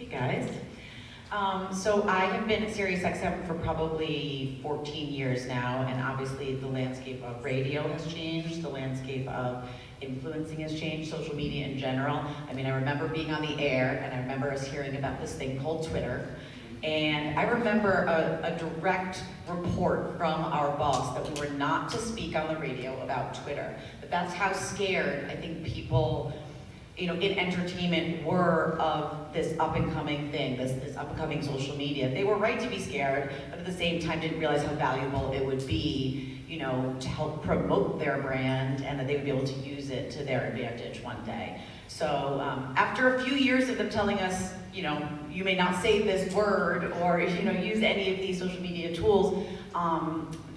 Hey guys. So I have been at SiriusXM for probably 14 years now, and obviously the landscape of radio has changed, the landscape of influencing has changed, social media in general. I mean, I remember being on the air, and I remember us hearing about this thing called Twitter. And I remember a direct report from our boss that we were not to speak on the radio about Twitter. But that's how scared I think people, in entertainment were of this up-and-coming thing, this up-and-coming social media. They were right to be scared, but at the same time didn't realize how valuable it would be, to help promote their brand, and that they would be able to use it to their advantage one day. So after a few years of them telling us, you may not say this word or use any of these social media tools,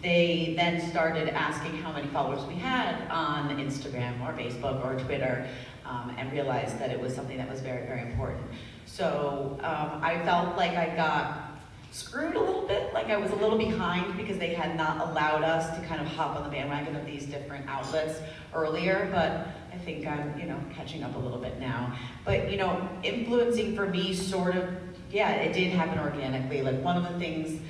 they then started asking how many followers we had on Instagram or Facebook or Twitter, and realized that it was something that was very, very important. So I felt like I got screwed a little bit, like I was a little behind because they had not allowed us to kind of hop on the bandwagon of these different outlets earlier, but I think I'm, catching up a little bit now. But, influencing for me sort of, it did happen organically. Like one of the things,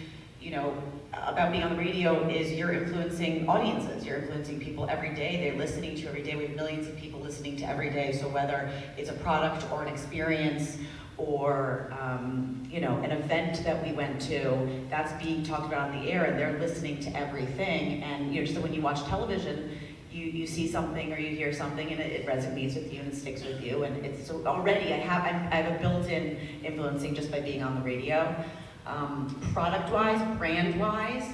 about being on the radio is you're influencing audiences. You're influencing people every day. They're listening to you every day. We have millions of people listening to every day. So whether it's a product or an experience or an event that we went to, that's being talked about on the air, and they're listening to everything. And just when you watch television, you see something or you hear something and it resonates with you and it sticks with you. And it's so already I have a built-in influencing just by being on the radio. Product-wise, brand-wise,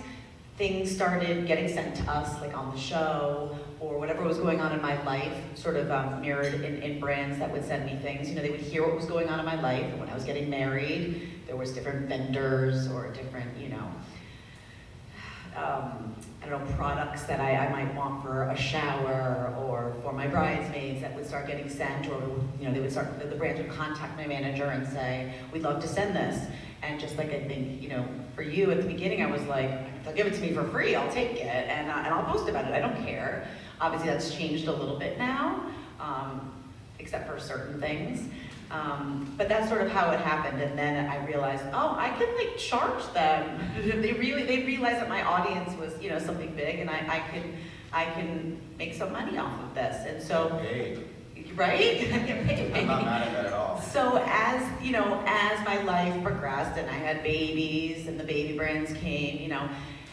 things started getting sent to us, like on the show, or whatever was going on in my life, sort of mirrored in brands that would send me things. They would hear what was going on in my life, and when I was getting married, there was different vendors or different, products that I might want for a shower or for my bridesmaids that would start getting sent, or the brands would contact my manager and say, we'd love to send this. And just like I think, for you at the beginning, I was like, if they'll give it to me for free, I'll take it, and I'll post about it, I don't care. Obviously that's changed a little bit now, except for certain things. But that's sort of how it happened, and then I realized, I can charge them. They realized that my audience was, something big, and I can make some money off of this, and so. Right? I'm not mad at that at all. So as my life progressed and I had babies and the baby brands came,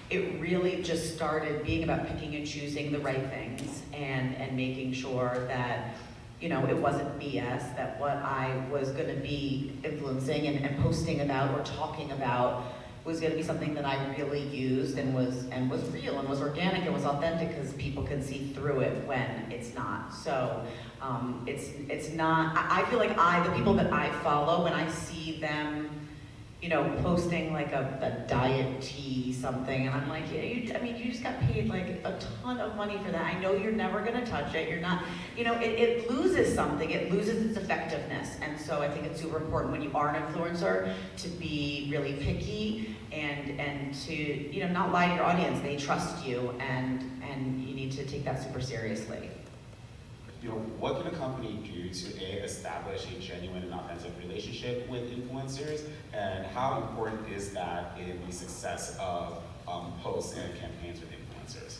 it really just started being about picking and choosing the right things and making sure that, it wasn't BS, that what I was gonna be influencing and posting about or talking about was gonna be something that I really used and was real and was organic and was authentic, because people can see through it when it's not. So it's not, I feel like the people that I follow, when I see them, posting like a diet tea something, and I'm like, you just got paid like a ton of money for that. I know you're never gonna touch it. You're not, it loses something. It loses its effectiveness. And so I think it's super important when you are an influencer to be really picky and to, not lie to your audience. They trust you, and you need to take that super seriously. What can a company do to establish a genuine and authentic relationship with influencers, and how important is that in the success of posts and campaigns with influencers?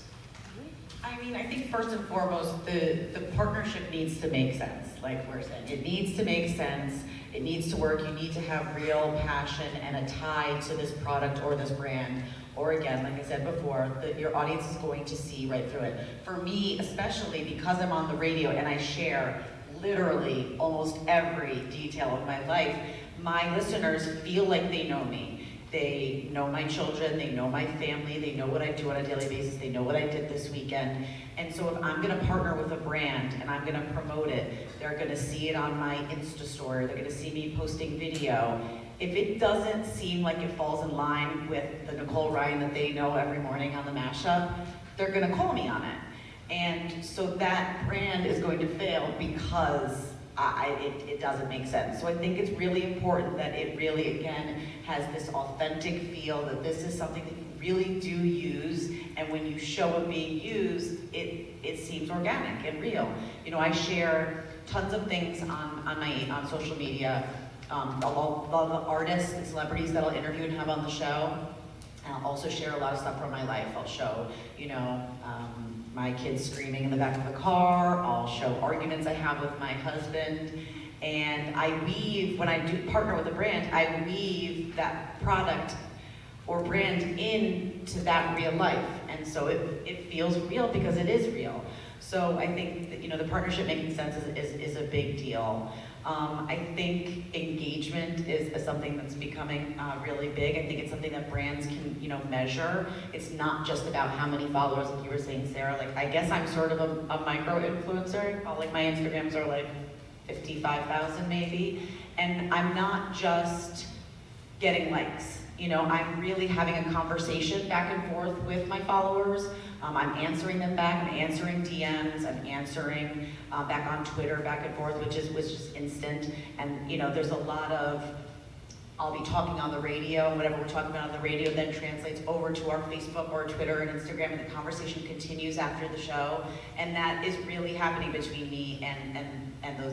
I think first and foremost, the partnership needs to make sense, like we're saying. It needs to make sense, it needs to work, you need to have real passion and a tie to this product or this brand. Or again, like I said before, your audience is going to see right through it. For me, especially because I'm on the radio and I share literally almost every detail of my life, my listeners feel like they know me. They know my children, they know my family, they know what I do on a daily basis, they know what I did this weekend. And so if I'm gonna partner with a brand and I'm gonna promote it, they're gonna see it on my Insta story, they're gonna see me posting video. If it doesn't seem like it falls in line with the Nicole Ryan that they know every morning on the mashup, they're gonna call me on it. And so that brand is going to fail because it doesn't make sense. So I think it's really important that it really, again, has this authentic feel, that this is something that you really do use, and when you show it being used, it seems organic and real. I share tons of things on social media a lot of the artists and celebrities that I'll interview and have on the show. And I'll also share a lot of stuff from my life. I'll show, my kids screaming in the back of the car. I'll show arguments I have with my husband. And I weave, when I do partner with a brand, I weave that product or brand into that real life. And so it feels real because it is real. So I think that, the partnership making sense is a big deal. I think engagement is something that's becoming really big. I think it's something that brands can, measure. It's not just about how many followers, like you were saying, Sarah. Like, I guess I'm sort of a micro influencer. Like, my Instagrams are like 55,000 maybe. And I'm not just getting likes. I'm really having a conversation back and forth with my followers. I'm answering them back, I'm answering DMs, I'm answering back on Twitter back and forth, which is instant. And there's a lot of, I'll be talking on the radio, and whatever we're talking about on the radio then translates over to our Facebook or Twitter and Instagram, and the conversation continues after the show. And that is really happening between me and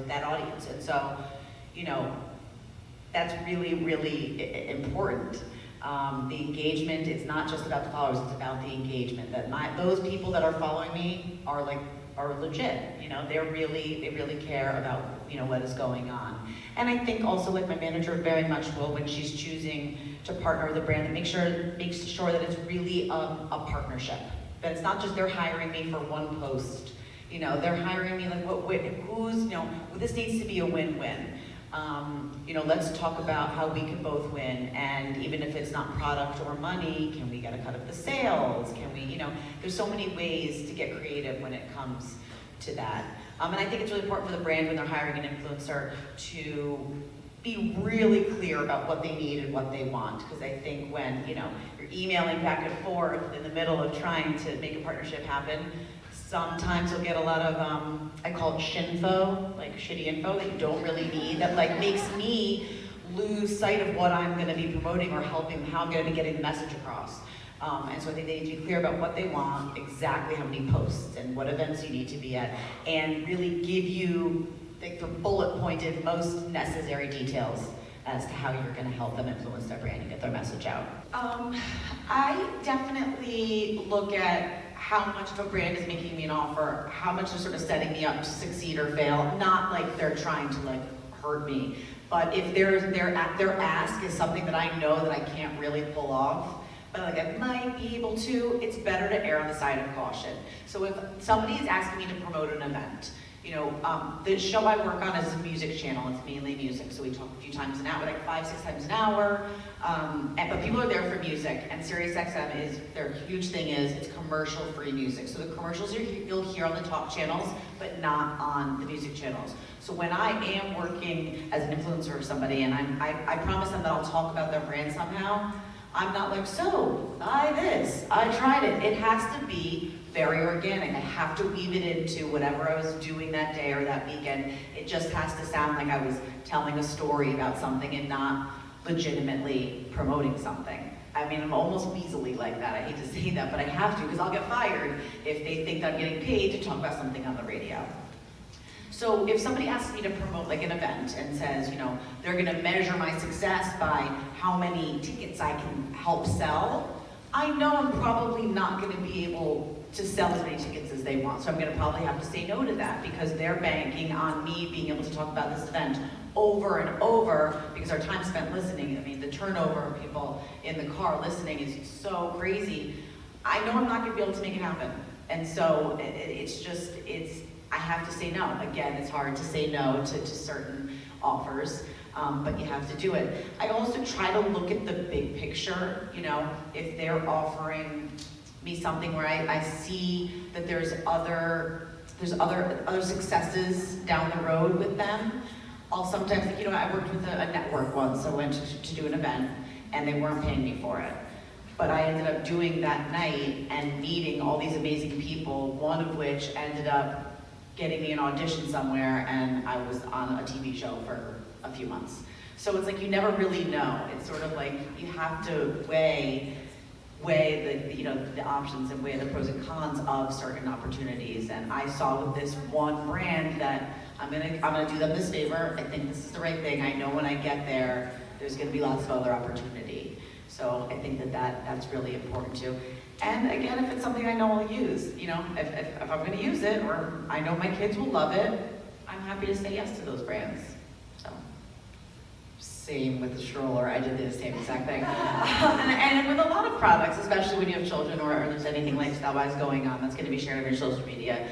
that audience. And so, that's really, really important. The engagement, it's not just about the followers, it's about the engagement. That those people that are following me are legit. They really care about what is going on. And I think also, like, my manager very much will, when she's choosing to partner with a brand, makes sure that it's really a partnership. That it's not just they're hiring me for one post. They're hiring me this needs to be a win-win. Let's talk about how we can both win, and even if it's not product or money, can we get a cut of the sales? Can we, there's so many ways to get creative when it comes to that. And I think it's really important for the brand when they're hiring an influencer to be really clear about what they need and what they want. Because I think when, you're emailing back and forth in the middle of trying to make a partnership happen, sometimes you'll get a lot of, I call it shinfo, like shitty info that you don't really need, that makes me lose sight of what I'm gonna be promoting or helping, how I'm gonna be getting the message across. And so I think they need to be clear about what they want, exactly how many posts and what events you need to be at, and really give you the bullet pointed, most necessary details as to how you're gonna help them influence their brand and get their message out. I definitely look at how much of a brand is making me an offer, how much they're sort of setting me up to succeed or fail, not like they're trying to hurt me. But if their ask is something that I know that I can't really pull off, but I might be able to, it's better to err on the side of caution. So if somebody is asking me to promote an event, the show I work on is a music channel. It's mainly music, so we talk a few times an hour, 5-6 times an hour. But people are there for music, and SiriusXM their huge thing is it's commercial-free music. So the commercials you'll hear on the talk channels, but not on the music channels. So when I am working as an influencer of somebody, and I promise them that I'll talk about their brand somehow, I'm not so buy this, I tried it. It has to be very organic. I have to weave it into whatever I was doing that day or that weekend. It just has to sound like I was telling a story about something and not legitimately promoting something. I mean, I'm almost weaselly like that. I hate to say that, but I have to because I'll get fired if they think I'm getting paid to talk about something on the radio. So if somebody asks me to promote an event and says, they're gonna measure my success by how many tickets I can help sell, I know I'm probably not gonna be able to sell as many tickets as they want. So I'm gonna probably have to say no to that because they're banking on me being able to talk about this event over and over because our time spent listening, the turnover of people in the car listening is so crazy. I know I'm not gonna be able to make it happen. And so I have to say no. Again, it's hard to say no to certain offers, but you have to do it. I also try to look at the big picture, if they're offering me something where I see that there's other successes down the road with them. I'll sometimes, I worked with a network once. I went to do an event and they weren't paying me for it. But I ended up doing that night and meeting all these amazing people, one of which ended up getting me an audition somewhere, and I was on a TV show for a few months. So it's you never really know. It's sort of you have to weigh the options and weigh the pros and cons of certain opportunities. And I saw with this one brand that I'm gonna do them this favor. I think this is the right thing. I know when I get there, there's gonna be lots of other opportunity. So I think that's really important too. And again, if it's something I know I'll use, you know, if I'm gonna use it, or I know my kids will love it, I'm happy to say yes to those brands, so. Same with the stroller, I did the same exact thing. and with a lot of products, especially when you have children or there's anything lifestyle-wise going on that's gonna be shared on your social media,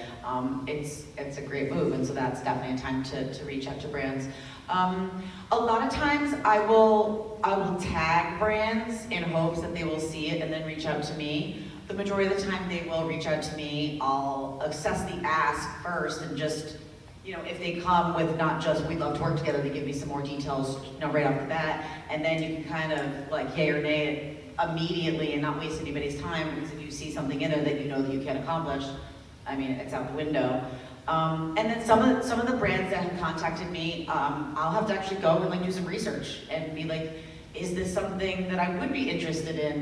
it's a great move, and so that's definitely a time to reach out to brands. A lot of times I will tag brands in hopes that they will see it and then reach out to me. The majority of the time they will reach out to me. I'll assess the ask first and just, you know, if they come with not just we'd love to work together, they give me some more details, you know, right off the bat, and then you can kind of like yay or nay it immediately and not waste anybody's time, because if you see something in there that you know that you can accomplish, I mean, it's out the window. And then some of the brands that have contacted me, I'll have to actually go and like do some research and be like, is this something that I would be interested in,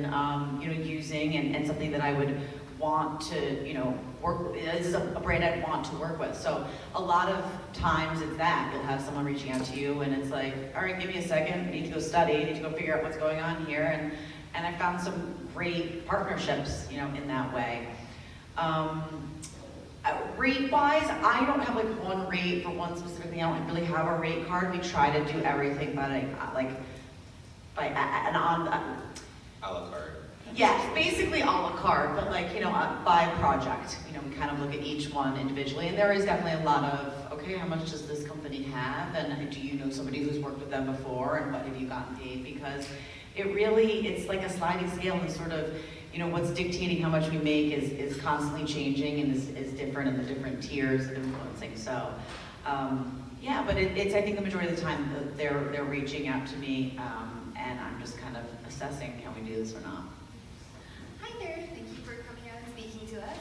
you know, using, and something that I would want to, you know, work with? Is this a brand I'd want to work with? So a lot of times it's that you'll have someone reaching out to you, and it's like, all right, give me a second. I need to go study. I need to go figure out what's going on here, and I found some great partnerships, you know, in that way. Rate-wise, I don't have like one rate for one specific thing. I don't really have a rate card. We try to do everything by an on. A la carte. Yes, basically a la carte, but like, you know, by project. You know, we kind of look at each one individually, and there is definitely a lot of, okay, how much does this company have, and do you know somebody who's worked with them before, and what have you gotten paid? Because it's like a sliding scale, and sort of, you know, what's dictating how much we make is constantly changing and is different in the different tiers of influencing. So, yeah, but it's I think the majority of the time that they're reaching out to me, and I'm just kind of assessing can we do this or not. Hi there, thank you for coming out and speaking to us.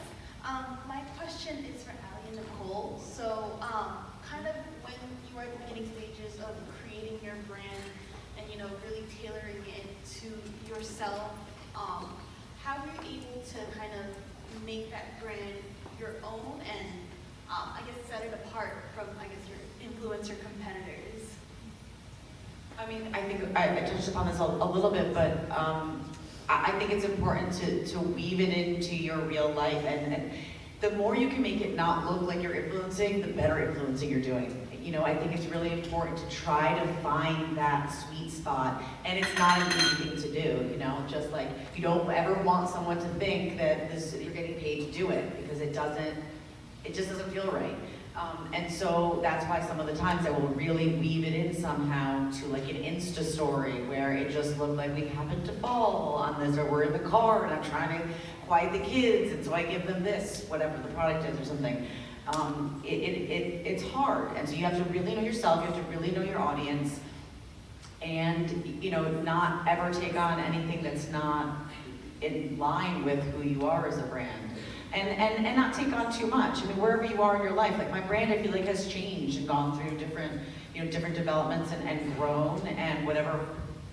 My question is for Ali and Nicole. So, kind of when you are at the beginning stages of creating your brand and, you know, really tailoring it to yourself, how were you able to kind of make that brand your own and, I guess, set it apart from, I guess, your influencer competitors? I mean, I think I touched upon this a little bit, but I think it's important to weave it into your real life, and the more you can make it not look like you're influencing, the better influencing you're doing. You know, I think it's really important to try to find that sweet spot, and it's not an easy thing to do, you know, just like you don't ever want someone to think that you're getting paid to do it, because it just doesn't feel right. And so that's why some of the times I will really weave it in somehow to like an Insta story where it just looked like we happened to fall on this, or we're in the car and I'm trying to quiet the kids, and so I give them this, whatever the product is or something. It's hard, and so you have to really know yourself, you have to really know your audience, and, you know, not ever take on anything that's not in line with who you are as a brand. And not take on too much. I mean, wherever you are in your life, like my brand, I feel like has changed and gone through different developments and grown, and whatever,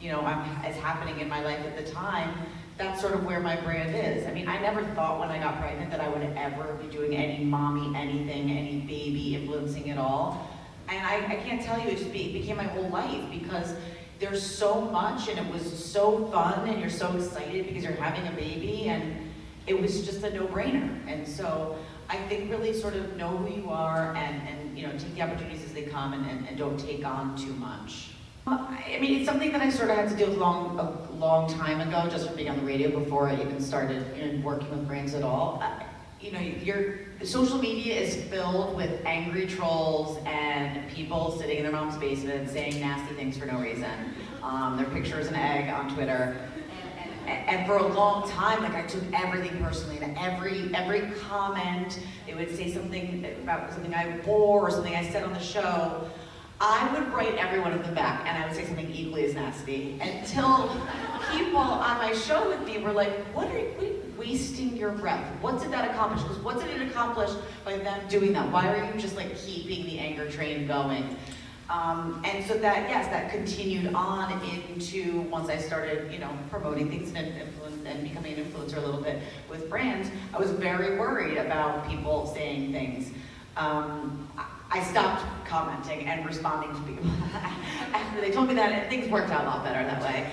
you know, is happening in my life at the time, that's sort of where my brand is. I mean, I never thought when I got pregnant that I would ever be doing any mommy anything, any baby influencing at all. And I can't tell you, it became my whole life, because there's so much, and it was so fun, and you're so excited because you're having a baby, and it was just a no-brainer. And so I think really sort of know who you are, and you know, take the opportunities as they come, and don't take on too much. I mean, it's something that I sort of had to deal with a long time ago, just from being on the radio before I even started, you know, working with brands at all. You know, your social media is filled with angry trolls and people sitting in their mom's basement saying nasty things for no reason. Their picture is an egg on Twitter. And for a long time, like, I took everything personally, and every comment, they would say something about something I wore or something I said on the show, I would write every one of them back, and I would say something equally as nasty, until people on my show with me were like, what are you wasting your breath? What did that accomplish? Because what did it accomplish by them doing that? Why are you just like keeping the anger train going? And so that, yes, that continued on into once I started, you know, promoting things and becoming an influencer a little bit with brands. I was very worried about people saying things. I stopped commenting and responding to people. After they told me that, and things worked out a lot better that way.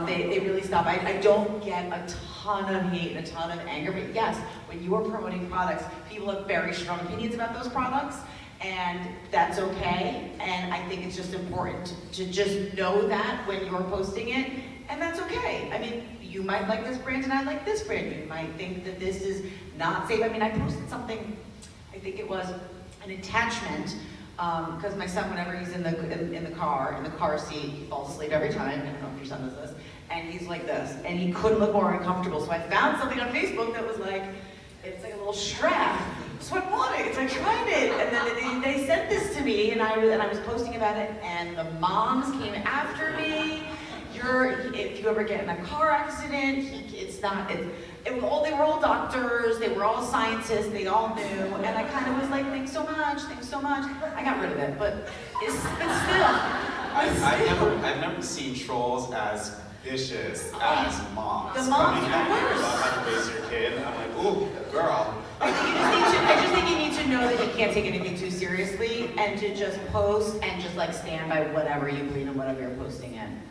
They really stopped. I don't get a ton of hate and a ton of anger, but yes, when you are promoting products, people have very strong opinions about those products, and that's okay. And I think it's just important to just know that when you're posting it, and that's okay. I mean, you might like this brand and I like this brand. You might think that this is not safe. I mean, I posted something, I think it was an attachment, because my son, whenever he's in the car seat, he falls asleep every time. I don't know if your son does this, and he's like this, and he couldn't look more uncomfortable. So I found something on Facebook that was like, it's like a little strap. So I bought it. So I tried it, and then they sent this to me, and I was posting about it, and the moms came after me. If you ever get in a car accident, they were all doctors, they were all scientists, they all knew, and I kind of was like, thanks so much. I got rid of it, but still. I've never seen trolls as vicious as moms. The moms coming are at you worse. about how to raise your kid. I'm like, ooh, girl. I just think you need to know that you can't take anything too seriously, and to just post and just like stand by whatever you believe and whatever you're posting in.